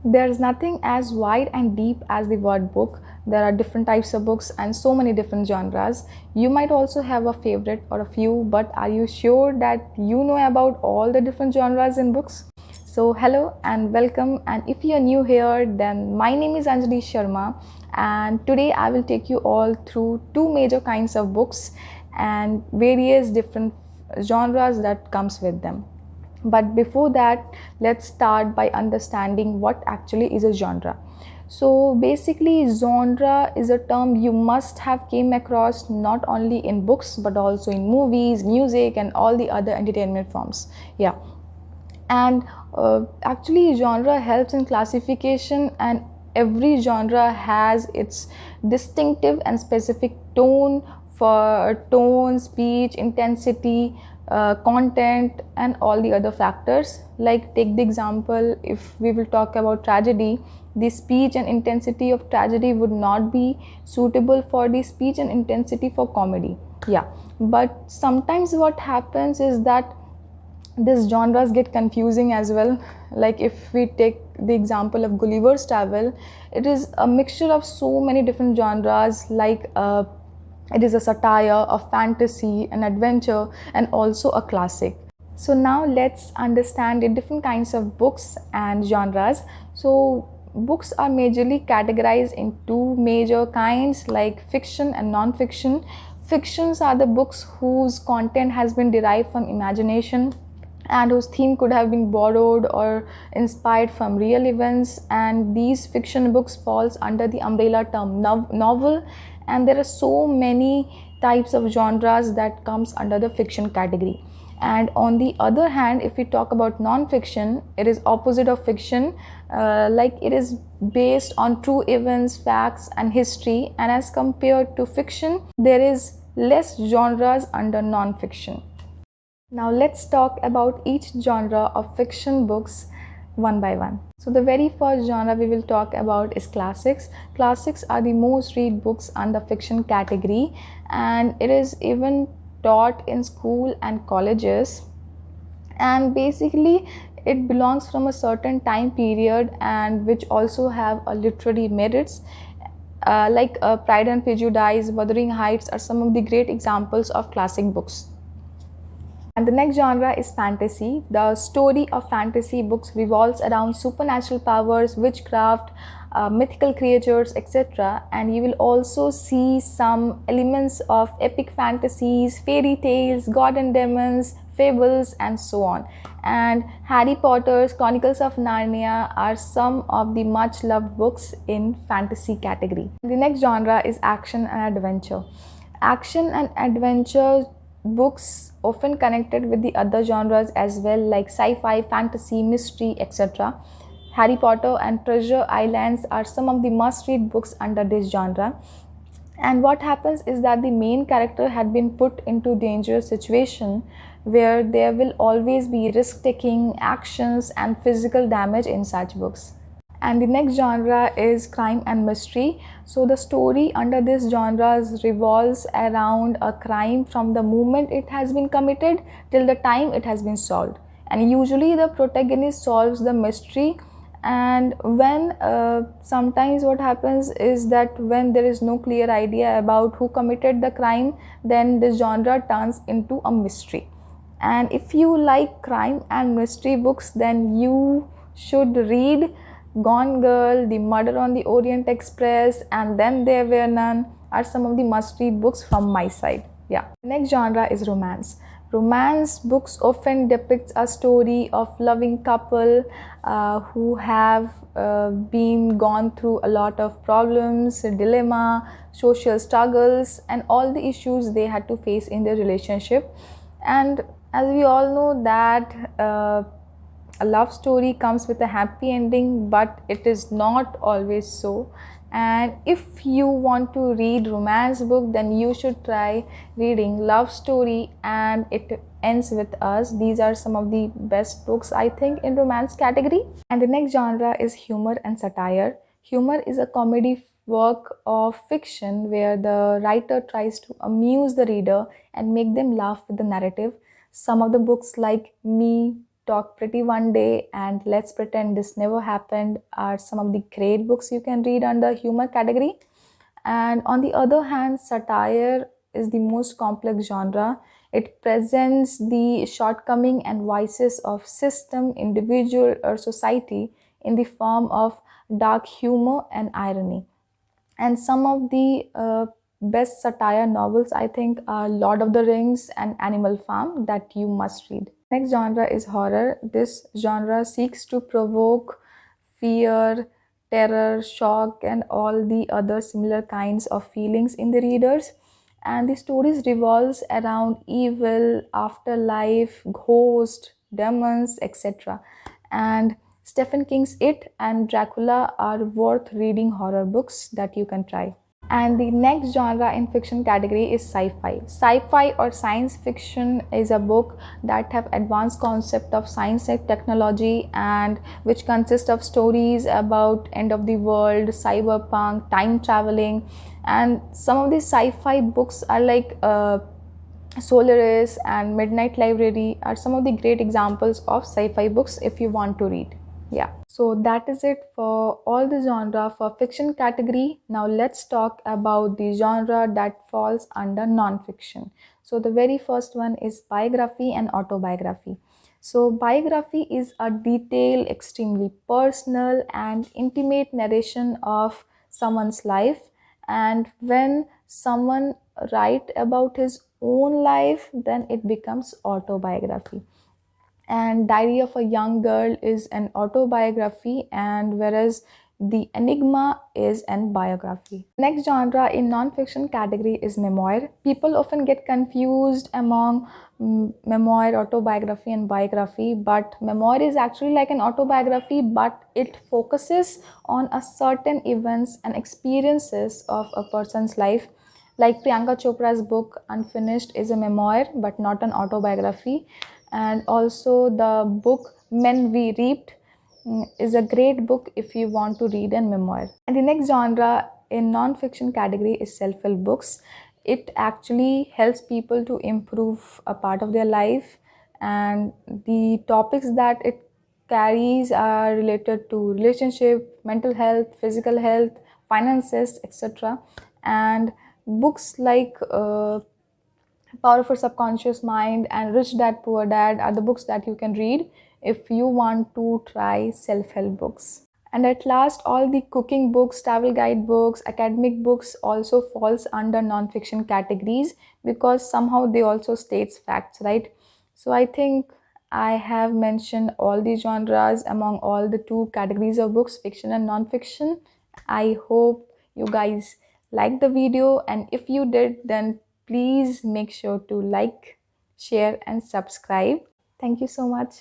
There's nothing as wide and deep as the word book. There are different types of books and so many different genres. You might also have a favorite or a few, but are you sure that you know about all the different genres in books? So, hello and welcome. And if you're new here, then my name is Anjali Sharma, and today I will take you all through two major kinds of books and various different genres that comes with them. But before that, let's start by understanding what actually is a genre. So basically, genre is a term you must have came across not only in books but also in movies, music, and all the other entertainment forms. Yeah. And actually genre helps in classification, and every genre has its distinctive and specific tone for tone, speech, intensity, content, and all the other factors. Like, take the example, if we will talk about tragedy, the speech and intensity of tragedy would not be suitable for the speech and intensity for comedy. Yeah, but sometimes what happens is that these genres get confusing as well. Like, if we take the example of Gulliver's Travel, it is a mixture of so many different genres. Like, it is a satire, a fantasy, an adventure, and also a classic. So now let's understand the different kinds of books and genres. So books are majorly categorized in two major kinds, like fiction and non-fiction. Fictions are the books whose content has been derived from imagination and whose theme could have been borrowed or inspired from real events, and these fiction books falls under the umbrella term novel. And there are so many types of genres that comes under the fiction category. And on the other hand, if we talk about non-fiction, it is opposite of fiction. Like, it is based on true events, facts, and history, and as compared to fiction, there is less genres under non-fiction. Now let's talk about each genre of fiction books one by one. So the very first genre we will talk about is classics. Classics are the most read books under fiction category, and it is even taught in school and colleges. And basically it belongs from a certain time period and which also have a literary merits. Like Pride and Prejudice, Wuthering Heights are some of the great examples of classic books. And the next genre is fantasy. The story of fantasy books revolves around supernatural powers, witchcraft, mythical creatures, etc. And you will also see some elements of epic fantasies, fairy tales, god and demons, fables, and so on. And Harry Potter's Chronicles of Narnia are some of the much loved books in fantasy category. The next genre is action and adventure. Action and adventure books often connected with the other genres as well, like sci-fi, fantasy, mystery, etc. Harry Potter and Treasure Islands are some of the must-read books under this genre. And what happens is that the main character had been put into dangerous situation where there will always be risk-taking, actions, and physical damage in such books. And the next genre is crime and mystery. So the story under this genre revolves around a crime from the moment it has been committed till the time it has been solved, and usually the protagonist solves the mystery. And when sometimes what happens is that when there is no clear idea about who committed the crime, then this genre turns into a mystery. And if you like crime and mystery books, then you should read Gone Girl, The Murder on the Orient Express, and Then There Were None are some of the must-read books from my side. Yeah. The next genre is romance. Romance books often depicts a story of loving couple who have been gone through a lot of problems, dilemma, social struggles, and all the issues they had to face in their relationship. And as we all know that a love story comes with a happy ending, but it is not always so. And if you want to read romance book, then you should try reading Love Story and It Ends With Us. These are some of the best books, I think, in romance category. And the next genre is humor and satire. Humor is a comedy work of fiction where the writer tries to amuse the reader and make them laugh with the narrative. Some of the books like Me Talk Pretty One Day and Let's Pretend This Never Happened are some of the great books you can read under humor category. And on the other hand, satire is the most complex genre. It presents the shortcoming and vices of system, individual, or society in the form of dark humor and irony. And some of the best satire novels, I think, are Lord of the Rings and Animal Farm that you must read. Next genre is horror. This genre seeks to provoke fear, terror, shock, and all the other similar kinds of feelings in the readers. And the stories revolves around evil, afterlife, ghost, demons, etc. And Stephen King's It and Dracula are worth reading horror books that you can try. And the next genre in fiction category is sci-fi. Sci-fi or science fiction is a book that have advanced concept of science and technology, and which consists of stories about end of the world, cyberpunk, time traveling. And some of these sci-fi books are like Solaris and Midnight Library are some of the great examples of sci-fi books if you want to read. Yeah. So that is it for all the genre for fiction category. Now let's talk about the genre that falls under non-fiction. So the very first one is biography and autobiography. So biography is a detailed, extremely personal and intimate narration of someone's life. And when someone write about his own life, then it becomes autobiography. And Diary of a Young Girl is an autobiography, and whereas The Enigma is an biography. Next genre in non-fiction category is memoir. People often get confused among memoir, autobiography, and biography, but memoir is actually like an autobiography, but it focuses on a certain events and experiences of a person's life. Like Priyanka Chopra's book Unfinished is a memoir but not an autobiography. And also the book Men We Reaped is a great book if you want to read a memoir. And the next genre in non-fiction category is self-help books. It actually helps people to improve a part of their life, and the topics that it carries are related to relationship, mental health, physical health, finances, etc. And books like Power of Your Subconscious Mind and Rich Dad Poor Dad are the books that you can read if you want to try self-help books. And at last, all the cooking books, travel guide books, academic books also falls under non-fiction categories because somehow they also states facts, right? So I think I have mentioned all the genres among all the two categories of books, fiction and non-fiction. I hope you guys liked the video, and if you did, then please make sure to like, share and subscribe. Thank you so much.